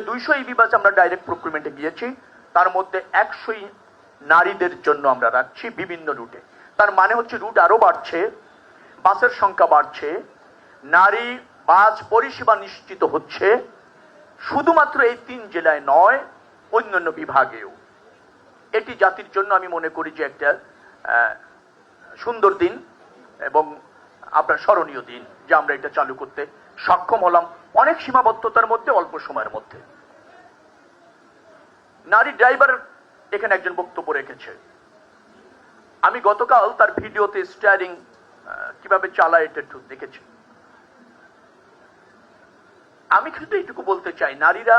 200 ইবি বাস আমরা ডাইরেক্ট প্রক্রিমেন্টে গিয়েছি, তার মধ্যে 100ই নারীদের জন্য আমরা রাখছি বিভিন্ন রুটে। তার মানে হচ্ছে রুট আরো বাড়ছে, বাসের সংখ্যা বাড়ছে, নারী বাস পরিষেবা নিশ্চিত হচ্ছে, শুধুমাত্র এই 3 জেলায় নয়, অন্যান্য বিভাগেও। এটি জাতির জন্য আমি মনে করি যে একটা সুন্দর দিন এবং আপনার স্মরণীয় দিন যে আমরা এটা চালু করতে সক্ষম হলাম অনেক সীমাবদ্ধতার মধ্যে, অল্প সময়ের মধ্যে। নারী ড্রাইভার এখানে একজন বক্তব্য রেখেছে, আমি গতকাল তার ভিডিওতে স্টিয়ারিং কিভাবে চালায় এটা একটু দেখেছি। আমি কিন্তু এইটুকু বলতে চাই, নারীরা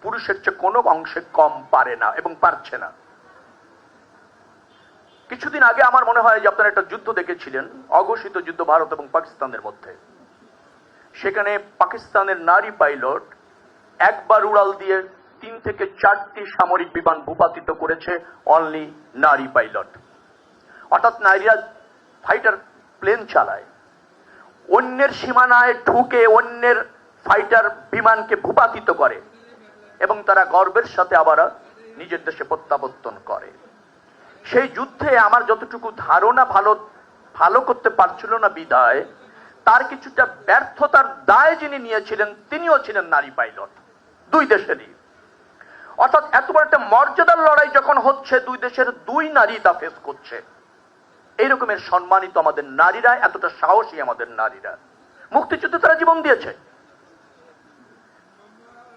পুরুষের চেয়ে কোনো অংশে কম পারে না এবং পারছে না। কিছুদিন আগে আমার মনে হয় যে আপনারা একটা যুদ্ধ দেখেছিলেন, অঘোষিত যুদ্ধ ভারত এবং পাকিস্তানের মধ্যে। সেখানে পাকিস্তানের নারী পাইলট একবার উড়াল দিয়ে 3 থেকে 4টি সামরিক বিমান ভূপাতিত করেছে, অনলি নারী পাইলট। অর্থাৎ নারীরা ফাইটার প্লেন চালায়, অন্যের সীমানায় ঢুকে অন্যের ফাইটার বিমানকে ভূপাতিত করে এবং তারা গর্বের সাথে আবার নিজের দেশে প্রত্যাবর্তন করে। সেই যুদ্ধে আমার যতটুকু ধারণা ভালো করতে পারছিল না বিদায়, তার কিছুটা ব্যর্থতার দায় যিনি নিয়েছিলেন তিনিও ছিলেন নারী পাইলট, 2 দেশেরই। অর্থাৎ এত বড় একটা মর্যাদার লড়াই যখন হচ্ছে, 2 দেশের 2 নারী তা ফেস করছে। এইরকমের সম্মানিত আমাদের নারীরা, এতটা সাহসী আমাদের নারীরা। মুক্তিযুদ্ধে তারা জীবন দিয়েছে,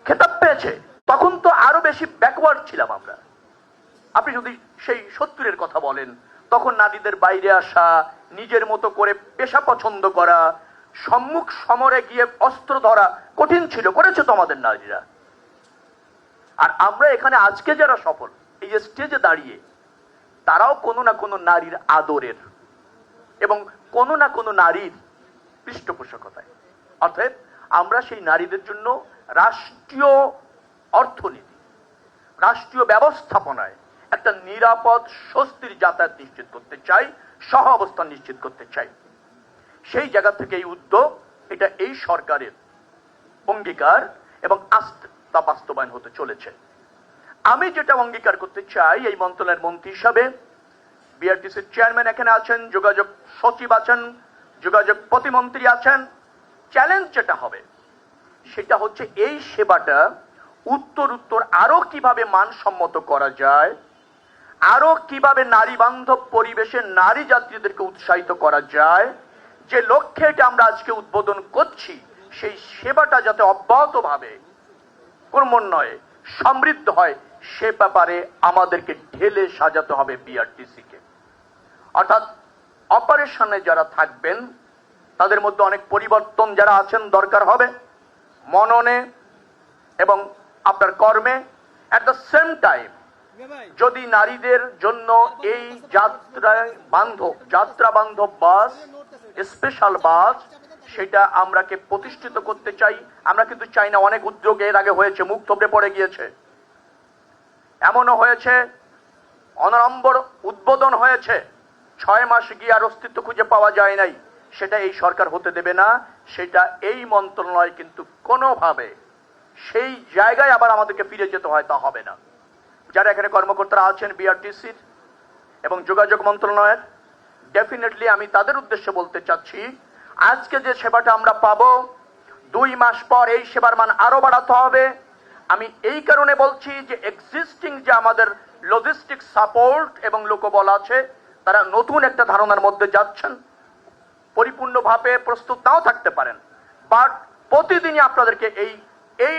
খেতাব পেয়েছে। তখন তো আরো বেশি ব্যাকওয়ার্ড ছিলাম আমরা। আপনি যদি সেই 70-এর কথা বলেন, তখন নারীদের বাইরে আসা, নিজের মতো করে পেশা পছন্দ করা, সম্মুখ সমরে গিয়ে অস্ত্র ধরা কঠিন ছিল, করেছে তো আমাদের নারীরা। আর আমরা এখানে আজকে যারা সফল, এই যে স্টেজে দাঁড়িয়ে, তারাও কোনো না কোনো নারীর আদরের এবং কোনো না কোনো নারীর পৃষ্ঠপোষকতায়। অর্থাৎ আমরা সেই নারীদের জন্য রাষ্ট্রীয় অর্থনীতি, রাষ্ট্রীয় ব্যবস্থাপনায় একটা নিরাপদ স্বস্তির যাতায়াত নিশ্চিত করতে চাই, সহ অবস্থান নিশ্চিত করতে চাই। সেই জায়গা থেকে এই উদ্যোগ, এটা এই সরকারের অঙ্গীকার এবং তা বাস্তবায়ন হতে চলেছে। আমি যেটা অঙ্গীকার করতে চাই, এই মন্ত্রণালয়ের মন্ত্রী হিসাবে বিআরটিসির চেয়ারম্যান এখানে আছেন, যোগাযোগ সচিব আছেন, যোগাযোগ প্রতিমন্ত্রী আছেন। চ্যালেঞ্জ যেটা হবে সেটা হচ্ছে এই সেবাটা উত্তর আরো কিভাবে মানসম্মত করা যায়, আরো কিভাবে নারী বান্ধব পরিবেশে নারী যাত্রীদেরকে উৎসাহিত করা যায়। যে লক্ষ্যে এটা আমরা আজকে উদ্বোধন করছি, সেই সেবাটা যাতে অব্যাহতভাবে ক্রমান্বয়ে সমৃদ্ধ হয়, সে ব্যাপারে আমাদেরকে ঢেলে সাজাতে হবে বিআরটিসি কে। অর্থাৎ অপারেশনে যারা থাকবেন তাদের মধ্যে অনেক পরিবর্তন যারা আছেন দরকার হবে, মননে এবং আপনার কর্মে। এট দ্য সেম টাইম যদি নারীদের জন্য এই যাত্রা বান্ধব বাস, স্পেশাল বাস, সেটা আমরাকে প্রতিষ্ঠিত করতে চাই। আমরা কিন্তু চাই না, অনেক উদ্যোগ এর আগে হয়েছে, মুখ থুবড়ে পড়ে গিয়েছে। এমনও হয়েছে অনড়ম্বর উদ্বোধন হয়েছে, 6 মাস গিয়ে আর অস্তিত্ব খুঁজে পাওয়া যায় নাই। সেটা এই সরকার হতে দেবে না। সেটা এই মন্ত্রণালয় কিন্তু কোনোভাবে সেই জায়গায় আবার আমাদেরকে ফিরে যেতে হয়, তা হবে না। যারা এখানে কর্মকর্তারা আছেন বিআরটিসির এবং যোগাযোগ মন্ত্রণালয়ের, ডেফিনেটলি আমি তাদের উদ্দেশ্যে বলতে চাচ্ছি, আজকে যে সেবাটা আমরা পাবো, 2 মাস পর এই সেবার মান আরো বাড়াতে হবে। আমি এই কারণে বলছি যে এক্সিস্টিং যে আমাদের লজিস্টিক সাপোর্ট এবং লোকবল আছে, তারা নতুন একটা ধারণার মধ্যে যাচ্ছেন। পরিপূর্ণভাবে প্রস্তুত নাও থাকতে পারেন, বাট প্রতিদিনই আপনাদেরকে এই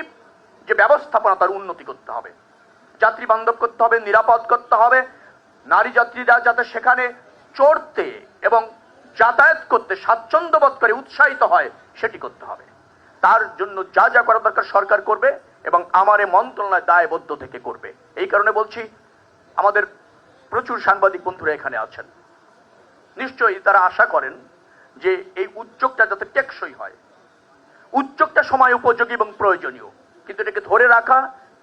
যে ব্যবস্থাপনা, তার উন্নতি করতে হবে, যাত্রী বান্ধব করতে হবে, নিরাপদ করতে হবে। নারী যাত্রীরা যাতে সেখানে চড়তে এবং যাতায়াত করতে স্বাচ্ছন্দ্য বোধ করে উৎসাহিত হয়, সেটি করতে হবে। তার জন্য যা যা করা দরকার সরকার করবে এবং আমার এই মন্ত্রণালয় দায়বদ্ধ থেকে করবে। এই কারণে বলছি, আমাদের প্রচুর সাংবাদিক বন্ধুরা এখানে আছেন, নিশ্চয়ই তারা আশা করেন যে এই উদ্যোগটা যাতে টেকসই হয়। উদ্যোগটা সময় উপযোগী এবং প্রয়োজনীয়, কিন্তু এটাকে ধরে রাখা,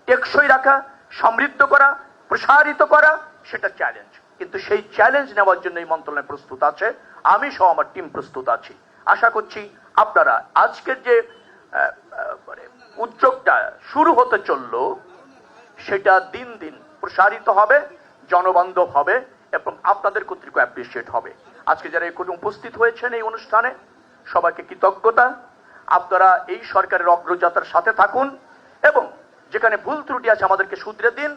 টেকসই রাখা, সমৃদ্ধ করা, প্রসারিত করা, সেটা চ্যালেঞ্জ। কিন্তু সেই চ্যালেঞ্জ নেওয়ার জন্য এই মন্ত্রণালয় প্রস্তুত আছে, আমি সহ আমার টিম প্রস্তুত আছি। আশা করছি আপনারা আজকের যে উদ্যোগটা শুরু হতে চললো, সেটা দিন দিন প্রসারিত হবে, জনবান্ধব হবে এবং আপনাদের কর্তৃক অ্যাপ্রিসিয়েট হবে। আজকে যারা এখানে উপস্থিত হয়েছেন এই অনুষ্ঠানে, সবাইকে কৃতজ্ঞতা। আপনারা এই সরকারের অগ্রযাত্রার সাথে থাকুন এবং যেখানে ভুল ত্রুটি আছে আমাদেরকে শুধরে দিন।